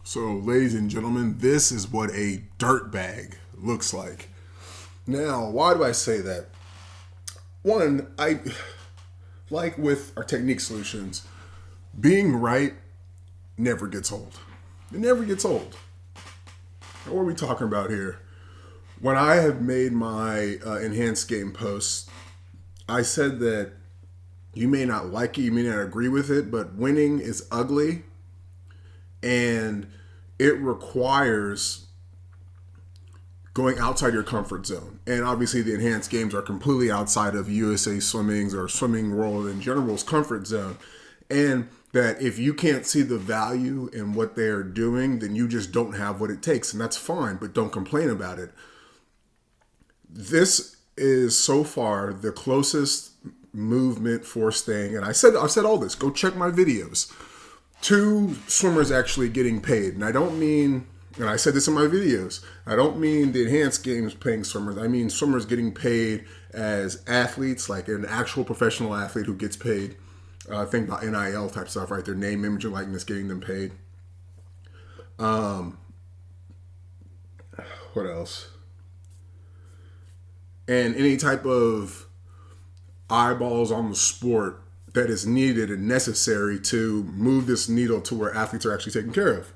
So, ladies and gentlemen, this is what a dirt bag looks like. Now, why do I say that? One, I like with our technique solutions, being right never gets old. It never gets old. What are we talking about here? When I have made my enhanced game posts, I said that you may not like it, you may not agree with it, but winning is ugly and it requires going outside your comfort zone. And obviously, the enhanced games are completely outside of USA Swimming's or swimming world in general's comfort zone. And that if you can't see the value in what they're doing, then you just don't have what it takes. And that's fine, but don't complain about it. This is so far the closest movement for staying. And I've said all this. Go check my videos. To swimmers actually getting paid. And I don't mean, and I said this in my videos, I don't mean the enhanced games paying swimmers. I mean swimmers getting paid as athletes, like an actual professional athlete who gets paid. Think about NIL type stuff, right? Their name, image, and likeness getting them paid. What else? And any type of eyeballs on the sport that is needed and necessary to move this needle to where athletes are actually taken care of.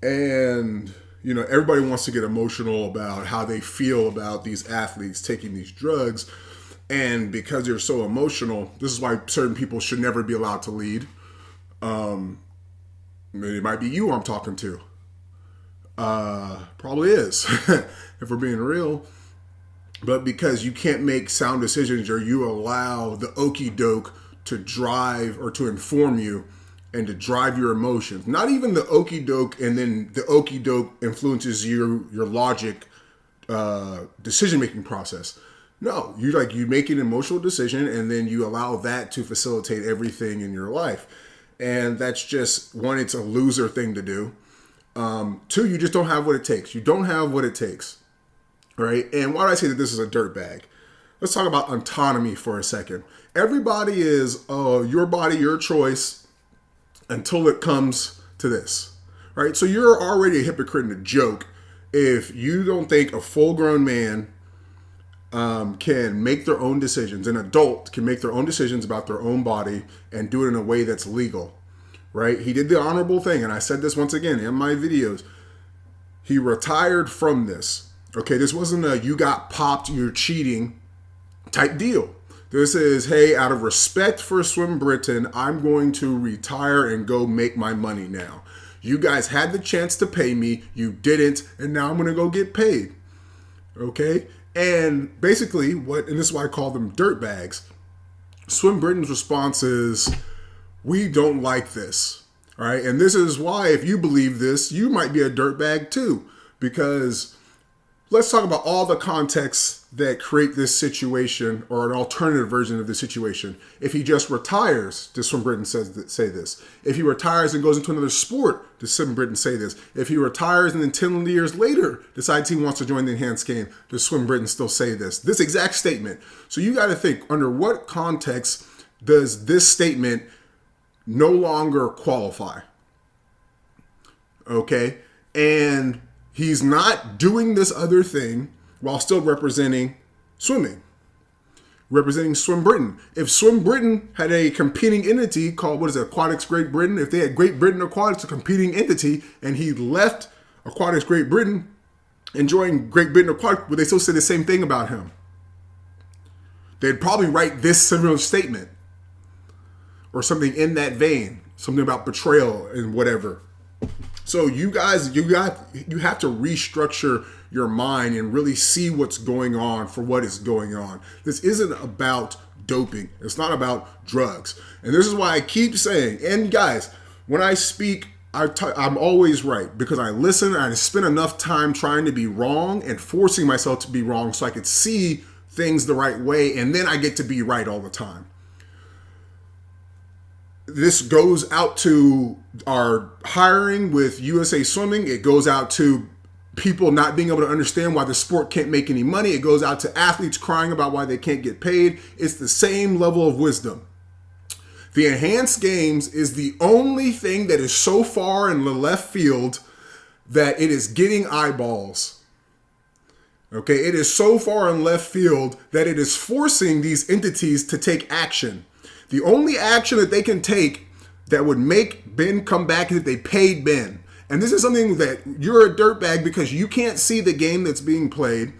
And, you know, everybody wants to get emotional about how they feel about these athletes taking these drugs. And because they're so emotional, this is why certain people should never be allowed to lead. It might be you I'm talking to. Probably is, if we're being real. But because you can't make sound decisions or you allow the okie doke to drive or to inform you and to drive your emotions. Not even the okie doke and then the okie doke influences your logic decision-making process. No, you make an emotional decision and then you allow that to facilitate everything in your life. And that's just, one, it's a loser thing to do. Two, you just don't have what it takes. You don't have what it takes. Right? And why do I say that this is a dirt bag? Let's talk about autonomy for a second. Everybody is, your body, your choice, until it comes to this. Right? So you're already a hypocrite and a joke if you don't think a full-grown man can make their own decisions. An adult can make their own decisions about their own body and do it in a way that's legal. Right? He did the honorable thing, and I said this once again in my videos. He retired from this. Okay, this wasn't a you got popped, you're cheating type deal. This is, hey, out of respect for Swim Britain, I'm going to retire and go make my money now. You guys had the chance to pay me, you didn't, and now I'm going to go get paid. Okay? And basically, and this is why I call them dirt bags, Swim Britain's response is, we don't like this. All right? And this is why, if you believe this, you might be a dirt bag too. Because let's talk about all the contexts that create this situation or an alternative version of the situation. If he just retires, does Swim Britain say this? If he retires and goes into another sport, does Swim Britain say this? If he retires and then 10 years later decides he wants to join the enhanced game, does Swim Britain still say this? This exact statement. So you got to think, under what context does this statement no longer qualify? Okay? And he's not doing this other thing while still representing swimming, representing Swim Britain. If Swim Britain had a competing entity called, Aquatics Great Britain, if they had Great Britain Aquatics, a competing entity, and he left Aquatics Great Britain and joined Great Britain Aquatics, would they still say the same thing about him? They'd probably write this similar statement or something in that vein, something about betrayal and whatever. So you guys, you have to restructure your mind and really see what's going on for what is going on. This isn't about doping. It's not about drugs. And this is why I keep saying, and guys, when I speak, I'm always right because I listen and I spend enough time trying to be wrong and forcing myself to be wrong so I could see things the right way, and then I get to be right all the time. This goes out to our hiring with USA Swimming. It goes out to people not being able to understand why the sport can't make any money. It goes out to athletes crying about why they can't get paid. It's the same level of wisdom. The enhanced games is the only thing that is so far in the left field that it is getting eyeballs. Okay, it is so far in left field that it is forcing these entities to take action. The only action that they can take that would make Ben come back is if they paid Ben. And this is something that you're a dirtbag because you can't see the game that's being played,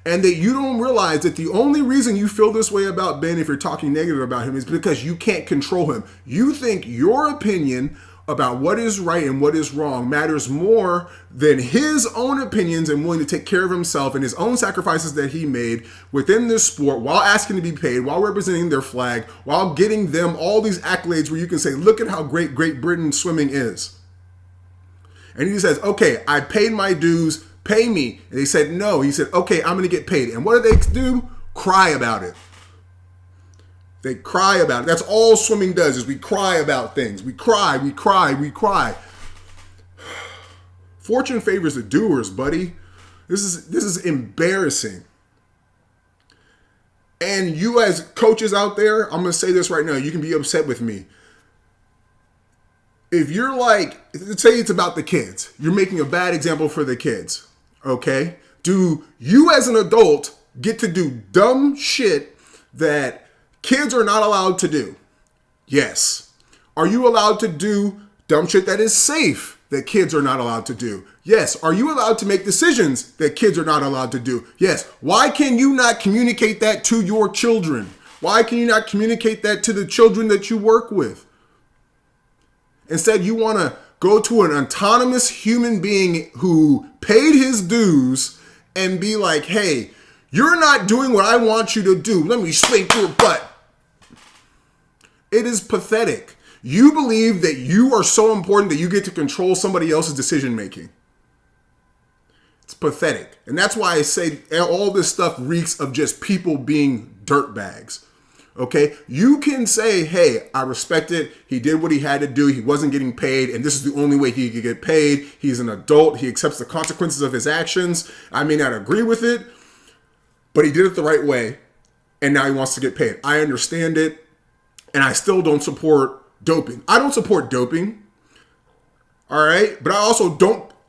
and that you don't realize that the only reason you feel this way about Ben, if you're talking negative about him, is because you can't control him. You think your opinion about what is right and what is wrong matters more than his own opinions and willing to take care of himself and his own sacrifices that he made within this sport while asking to be paid, while representing their flag, while getting them all these accolades where you can say, look at how great Great Britain swimming is. And he says, okay, I paid my dues, pay me. And they said, no. He said, okay, I'm going to get paid. And what do they do? Cry about it. They cry about it. That's all swimming does, is we cry about things. We cry, we cry, we cry. Fortune favors the doers, buddy. This is embarrassing. And you as coaches out there, I'm going to say this right now. You can be upset with me. If you're like, say it's about the kids. You're making a bad example for the kids. Okay? Do you as an adult get to do dumb shit that kids are not allowed to do? Yes. Are you allowed to do dumb shit that is safe that kids are not allowed to do? Yes. Are you allowed to make decisions that kids are not allowed to do? Yes. Why can you not communicate that to your children? Why can you not communicate that to the children that you work with? Instead, you want to go to an autonomous human being who paid his dues and be like, hey, you're not doing what I want you to do. Let me spank your butt. It is pathetic. You believe that you are so important that you get to control somebody else's decision making. It's pathetic. And that's why I say all this stuff reeks of just people being dirtbags. Okay? You can say, hey, I respect it. He did what he had to do. He wasn't getting paid, and this is the only way he could get paid. He's an adult. He accepts the consequences of his actions. I may not agree with it, but he did it the right way, and now he wants to get paid. I understand it. And I still don't support doping. I don't support doping. All right? But I also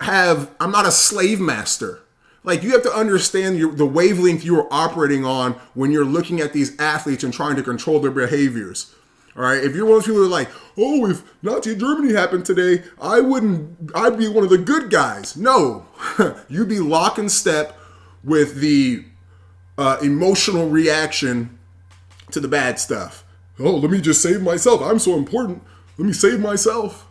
I'm not a slave master. Like, you have to understand the wavelength you are operating on when you're looking at these athletes and trying to control their behaviors. All right? If you're one of those people who are like, oh, if Nazi Germany happened today, I'd be one of the good guys. No. You'd be lock and step with the emotional reaction to the bad stuff. Oh, let me just save myself. I'm so important. Let me save myself.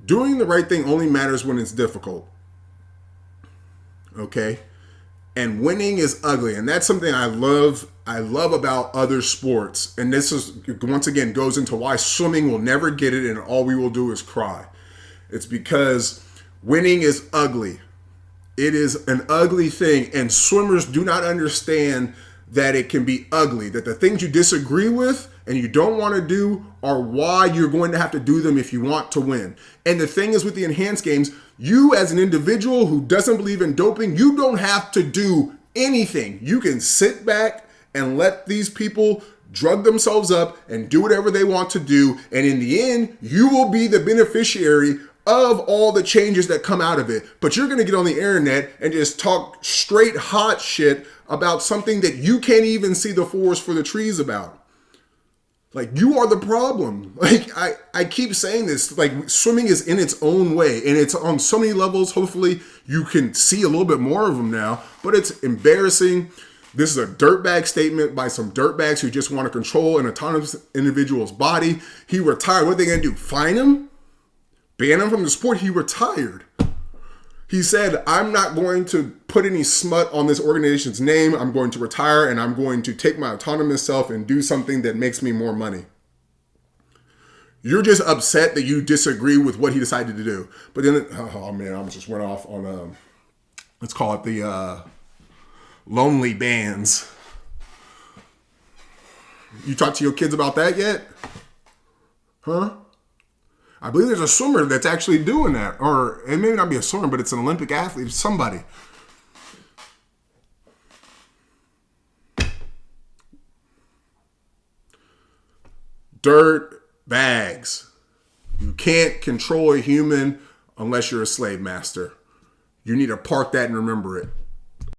Doing the right thing only matters when it's difficult. Okay? And winning is ugly. And that's something I love about other sports. And this is, once again, goes into why swimming will never get it and all we will do is cry. It's because winning is ugly. It is an ugly thing. And swimmers do not understand that it can be ugly, that the things you disagree with and you don't want to do are why you're going to have to do them if you want to win. And the thing is with the enhanced games, you as an individual who doesn't believe in doping, you don't have to do anything. You can sit back and let these people drug themselves up and do whatever they want to do. And in the end, you will be the beneficiary of all the changes that come out of it. But you're going to get on the internet and just talk straight hot shit about something that you can't even see the forest for the trees about. Like, you are the problem. Like, I keep saying this, like, swimming is in its own way, and it's on so many levels. Hopefully you can see a little bit more of them now, but it's embarrassing. This is a dirtbag statement by some dirtbags who just want to control an autonomous individual's body. He retired. What are they going to do? Fine him? Ban him from the sport? He retired. He said, I'm not going to put any smut on this organization's name. I'm going to retire and I'm going to take my autonomous self and do something that makes me more money. You're just upset that you disagree with what he decided to do. But then, oh man, I just went off on, let's call it the lonely bands. You talked to your kids about that yet? Huh? I believe there's a swimmer that's actually doing that. Or it may not be a swimmer, but it's an Olympic athlete. It's somebody. Dirt bags. You can't control a human unless you're a slave master. You need to park that and remember it.